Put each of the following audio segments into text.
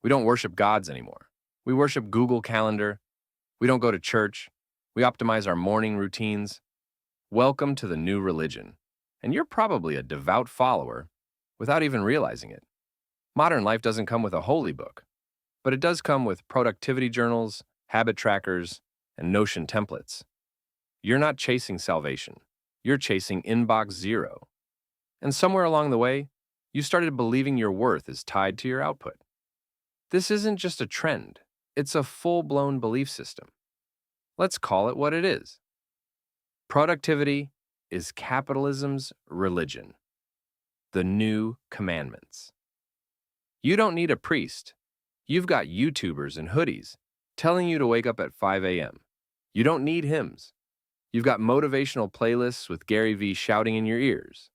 We don't worship gods anymore. We worship Google Calendar. We don't go to church. We optimize our morning routines. Welcome to the new religion. And you're probably a devout follower without even realizing it. Modern life doesn't come with a holy book, but it does come with productivity journals, habit trackers, and Notion templates. You're not chasing salvation. You're chasing inbox zero. And somewhere along the way, you started believing your worth is tied to your output. This isn't just a trend, it's a full-blown belief system. Let's call it what it is. Productivity is capitalism's religion, the new commandments. You don't need a priest. You've got YouTubers and hoodies telling you to wake up at 5 a.m. You don't need hymns. You've got motivational playlists with Gary Vee shouting in your ears.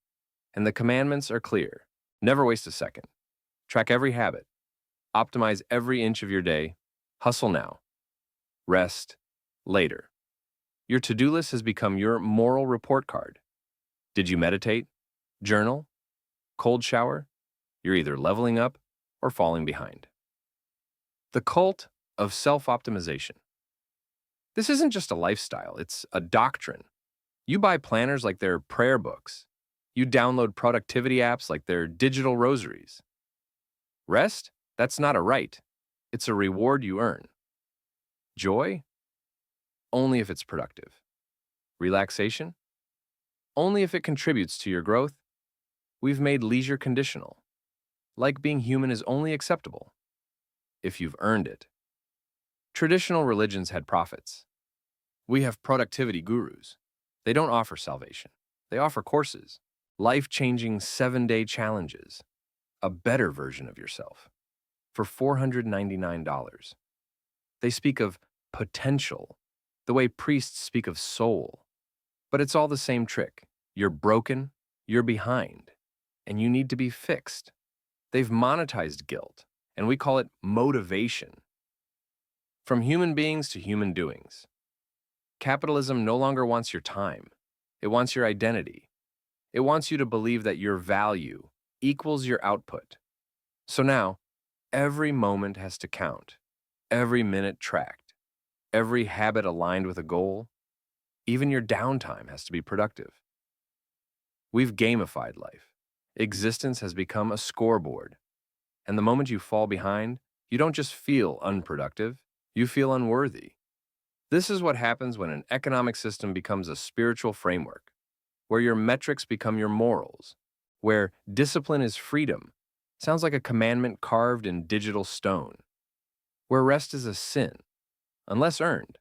And the commandments are clear. Never waste a second. Track every habit. Optimize every inch of your day. Hustle now. Rest later. Your to-do list has become your moral report card. Did you meditate? Journal? Cold shower? You're either leveling up or falling behind. The cult of self-optimization. This isn't just a lifestyle, it's a doctrine. You buy planners like they're prayer books. You download productivity apps like they're digital rosaries. Rest? That's not a right. It's a reward you earn. Joy? Only if it's productive. Relaxation? Only if it contributes to your growth. We've made leisure conditional. Like being human is only acceptable if you've earned it. Traditional religions had prophets. We have productivity gurus. They don't offer salvation. They offer courses, life-changing 7-day challenges, a better version of yourself for $499. They speak of potential, the way priests speak of soul. But it's all the same trick. You're broken, you're behind, and you need to be fixed. They've monetized guilt, and we call it motivation. From human beings to human doings. Capitalism no longer wants your time. It wants your identity. It wants you to believe that your value equals your output. So now, every moment has to count, every minute tracked, every habit aligned with a goal. Even your downtime has to be productive. We've gamified life. Existence has become a scoreboard. And the moment you fall behind, you don't just feel unproductive, you feel unworthy. This is what happens when an economic system becomes a spiritual framework, where your metrics become your morals, where discipline is freedom, sounds like a commandment carved in digital stone, where rest is a sin, unless earned.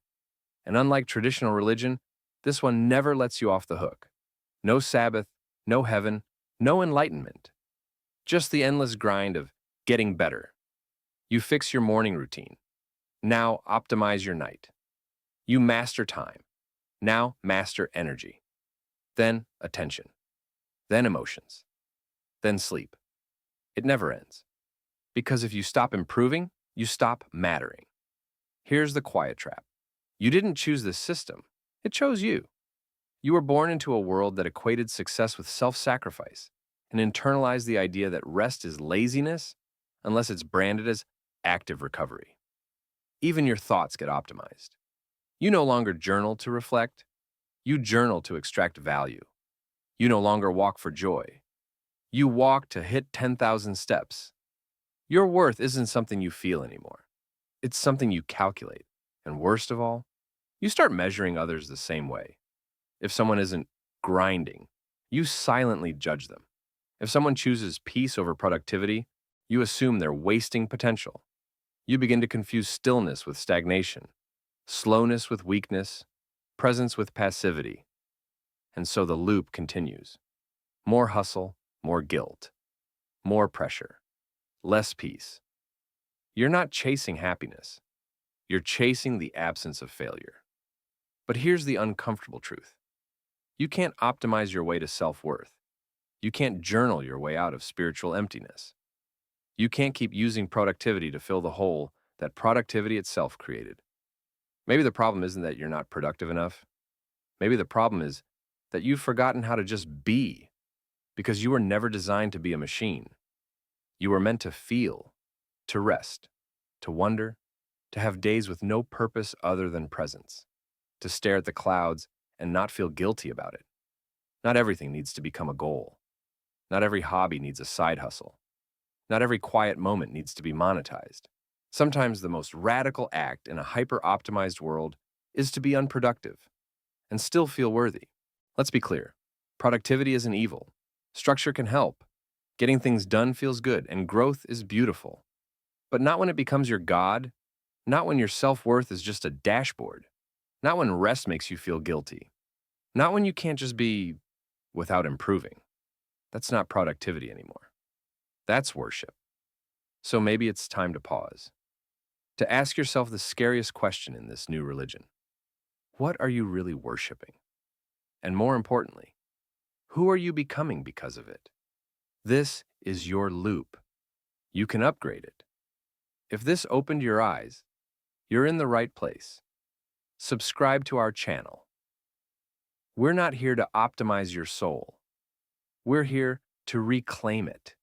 And unlike traditional religion, this one never lets you off the hook. No Sabbath, no heaven, no enlightenment. Just the endless grind of getting better. You fix your morning routine. Now optimize your night. You master time. Now master energy. Then attention. Then emotions. Then sleep. It never ends. Because if you stop improving, you stop mattering. Here's the quiet trap. You didn't choose this system. It chose you. You were born into a world that equated success with self-sacrifice and internalized the idea that rest is laziness unless it's branded as active recovery. Even your thoughts get optimized. You no longer journal to reflect. You journal to extract value. You no longer walk for joy. You walk to hit 10,000 steps. Your worth isn't something you feel anymore. It's something you calculate. And worst of all, you start measuring others the same way. If someone isn't grinding, you silently judge them. If someone chooses peace over productivity, you assume they're wasting potential. You begin to confuse stillness with stagnation, slowness with weakness, presence with passivity. And so the loop continues. More hustle, more guilt, more pressure, less peace. You're not chasing happiness. You're chasing the absence of failure. But here's the uncomfortable truth. You can't optimize your way to self-worth. You can't journal your way out of spiritual emptiness. You can't keep using productivity to fill the hole that productivity itself created. Maybe the problem isn't that you're not productive enough. Maybe the problem is that you've forgotten how to just be, because you were never designed to be a machine. You were meant to feel, to rest, to wonder, to have days with no purpose other than presence, to stare at the clouds and not feel guilty about it. Not everything needs to become a goal. Not every hobby needs a side hustle. Not every quiet moment needs to be monetized. Sometimes the most radical act in a hyper-optimized world is to be unproductive and still feel worthy. Let's be clear. Productivity isn't evil. Structure can help. Getting things done feels good, and growth is beautiful. But not when it becomes your god, not when your self-worth is just a dashboard, not when rest makes you feel guilty, not when you can't just be without improving. That's not productivity anymore. That's worship. So maybe it's time to pause, to ask yourself the scariest question in this new religion. What are you really worshiping? And more importantly, who are you becoming because of it? This is your loop. You can upgrade it. If this opened your eyes, you're in the right place. Subscribe to our channel. We're not here to optimize your soul. We're here to reclaim it.